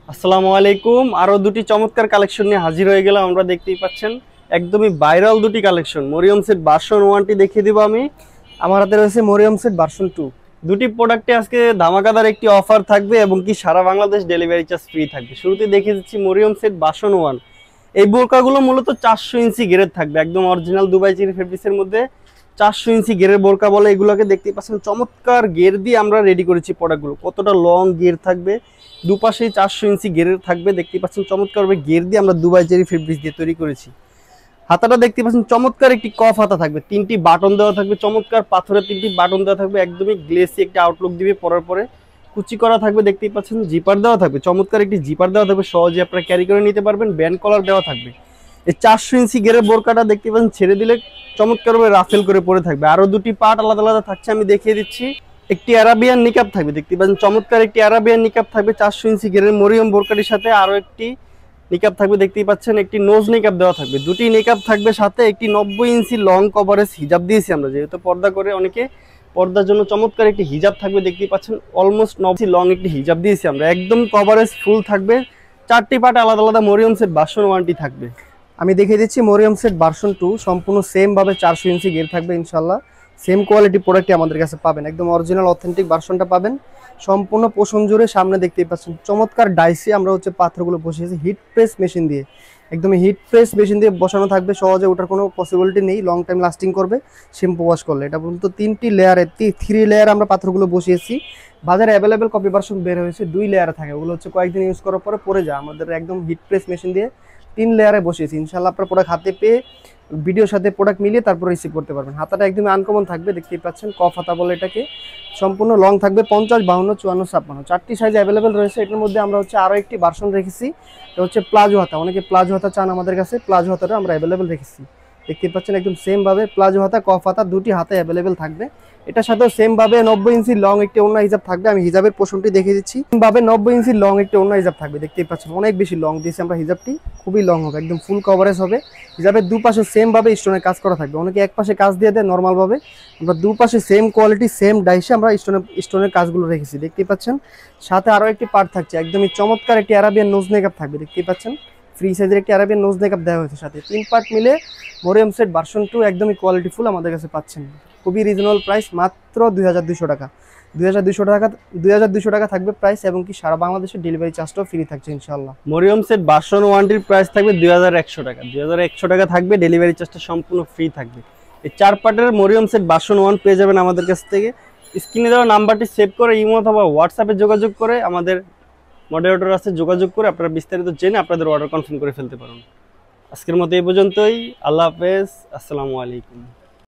আসসালামু আলাইকুম। আরো দুটি চমৎকার কালেকশন নিয়ে হাজির হয়ে গেলাম। আমরা দেখতেই পাচ্ছেন একদমই ভাইরাল দুটি কালেকশন। মরিয়ম সেট ভার্সন 1টি দেখিয়ে দিব আমি। আমার হাতে রয়েছে মরিয়ম সেট ভার্সন 2। দুটি প্রোডাক্টে আজকে ধামাকাদার একটি অফার থাকবে এবং কি সারা বাংলাদেশ ডেলিভারি চার্জ ফ্রি থাকবে। শুরুতে দেখিয়ে দিচ্ছি মরিয়ম সেট ভার্সন 1। এই বোরকাগুলো মূলত 400 ইঞ্চি গেরের থাকবে, একদম অরিজিনাল দুবাই চেরি ফেব্রিক্সের মধ্যে 400 ইঞ্চি গেরের বোরকা বলে এগুলোকে। দেখতেই পাচ্ছেন চমৎকার গের দিয়ে আমরা রেডি করেছি প্রোডাক্টগুলো। কতটা লং গের থাকবে, দুপাশেই 400 ইঞ্চি গেরের থাকবে। দেখতেই পাচ্ছেন চমৎকারভাবে গের দিয়ে আমরা দুবাই চেরি ফেব্রিক্স দিয়ে তৈরি করেছি। হাতাটা দেখতে পাচ্ছেন চমৎকার একটি কফ হাতা থাকবে, 3টি বাটন দেওয়া থাকবে, চমৎকার পাথরের 3টি বাটন দেওয়া থাকবে, একদমই গ্লেসি একটা আউটলুক দিবে পরার পরে। কুচি করা থাকবে, দেখতেই পাচ্ছেন জিপার দেওয়া থাকবে, চমৎকার একটি জিপার দেওয়া থাকবে, সহজে আপনারা ক্যারি করে নিতে পারবেন। ব্যান্ড কলার দেওয়া থাকবে। এই 400 ইঞ্চি গেরের বোরকাটা দেখতে পাচ্ছেন ছেড়ে দিলে চমৎকারভাবে রাফেল করে পরে থাকবে। আরো দুটি পার্ট আলাদা আলাদা থাকছে, আমি দেখিয়ে দিচ্ছি। একটি আরাবিয়ান নিকাব থাকবে, দেখতে পাচ্ছেন চমৎকার একটি আরাবিয়ান নিকাব থাকবে 400 ইঞ্চি গেরের মরিয়ম বোরকাটির সাথে। আরো একটি নিকাব থাকবে, দেখতেই পাচ্ছেন একটি নোজ নিকাব দেওয়া থাকবে। দুটি নিকাব থাকবে সাথে একটি 90 ইঞ্চি লং কভারেজ হিজাব দিয়েছি আমরা, যেহেতু পর্দা করে অনেকে পর্দার জন্য চমৎকার একটি হিজাব থাকবে। দেখতেই পাচ্ছেন অলমোস্ট 90 লং একটি হিজাব দিয়েছি আমরা, একদম কভারেজ ফুল থাকবে। 4টি পার্ট আলাদা আলাদা মরিয়ম সেট ভার্সন 1টি থাকবে। আমি দেখিয়ে দিচ্ছি মরিয়ম সেট ভার্সন 2 সম্পূর্ণ সেম ভাবে 400 ইঞ্চি গের থাকবে ইনশাআল্লাহ। সেম কোয়ালিটি প্রোডাক্টই আমাদের কাছে পাবেন, একদম অরিজিনাল অথেন্টিক ভার্সনটা পাবেন। সম্পূর্ণ পোষণ জুড়ে সামনে দেখতেই পাচ্ছেন চমৎকার ডাইসে আমরা পাথরগুলো বসিয়েছি হিট প্রেস মেশিন দিয়ে। একদমই হিট প্রেস মেশিন দিয়ে বসানো থাকবে, সহজে ওঠার কোনো পসিবিলিটি নেই, লং টাইম লাস্টিং করবে শ্যাম্পু ওয়াশ করলে। এটা পর্যন্ত 3টি লেয়ারে 3 লেয়ার আমরা পাথরগুলো বসিয়েছি। বাজারে অ্যাভেলেবেল কপি ভার্সন বের হয়েছে 2 লেয়ারে থাকে, ওগুলো কয়েকদিন ইউজ করার পরে পরে যায়। আমাদের একদম হিট প্রেস মেশিন দিয়ে 3 লেয়ারে বসিয়েছি। ইনশাআল্লাহ আপনার প্রোডাক্ট হাতে পেয়ে ভিডিওর সাথে প্রোডাক্ট মিলিয়ে তারপর রিসিভ করতে পারবেন। হাতাটা একদমই আনকমন থাকবে, দেখতেই পাচ্ছেন কফ হাতা বলে এটাকে। সম্পূর্ণ লং থাকবে 50, 52, 54, 56, 4টি সাইজ অ্যাভেলেবেল রয়েছে। এটার মধ্যে আমরা আরও একটি ভার্সন রেখেছি, এটা প্লাজো হাতা। অনেকে প্লাজো হাতা চান আমাদের কাছে, প্লাজো হাতাটা আমরা অ্যাভেলেবেল রেখেছি। দেখতে পাচ্ছেন একদম সেম ভাবে প্লাজো হাতা কফ হাতা দুটি হাতে অ্যাভেলেবেল থাকবে। এটার সাথেও সেম ভাবে 90 ইঞ্চি লং একটি ওড়না হিজাব থাকবে। আমি হিজাবের পোর্শনটি দেখিয়ে দিচ্ছি। ভাবে 90 ইঞ্চি লং একটি ওড়না হিজাব থাকবে, দেখতেই পাচ্ছেন অনেক বেশি লং দিয়েছি আমরা হিজাবটি, খুবই লং হবে, একদম ফুল কভারেজ হবে। হিজাবের দুপাশে সেম ভাবে স্টোনের কাজ করা থাকবে। অনেকে এক পাশে কাজ দিয়ে দেয় নর্মাল ভাবে, আমরা দুপাশে সেম কোয়ালিটি সেম ডাইসে আমরা স্টোনের কাজগুলো রেখেছি, দেখতেই পাচ্ছেন। সাথে আরো একটি পার্ট থাকছে, একদমই চমৎকার একটি আরাবিয়ান নোজ নেকআপ থাকবে, দেখতেই পাচ্ছেন ফ্রি সাইজের একটি আরাবিয়ান নোজ নেকআপ দেওয়া হয়েছে সাথে। 3 পার্ট মিলে মরিয়ম সেট ভার্সন 2 একদমই কোয়ালিটিফুল আমাদের কাছে পাচ্ছেন। খুবই রিজনেবল প্রাইস, মাত্র 2200 টাকা। 2200 টাকা থাকবে প্রাইস, এবং কি সারা বাংলাদেশের ডেলিভারি চার্জটাও ফ্রি থাকছে ইনশাআল্লাহ। মরিয়ম সেট ভার্সন 1টির প্রাইস থাকবে 2100 টাকা। 2100 টাকা থাকবে, ডেলিভারি চার্জটা সম্পূর্ণ ফ্রি থাকবে। এই 4 পার্টের মরিয়ম সেট ভার্সন 1 পেয়ে যাবেন আমাদের কাছ থেকে। স্ক্রিনে দেওয়া নাম্বারটি সেভ করে ইমো অথবা হোয়াটসঅ্যাপে যোগাযোগ করে আমাদের মডারেটর আছে, যোগাযোগ করে আপনারা বিস্তারিত জেনে আপনাদের অর্ডার কনফার্ম করে ফেলতে পারেন। আজকের মতো এই পর্যন্তই। আল্লাহ হাফেজ, আসসালামু আলাইকুম।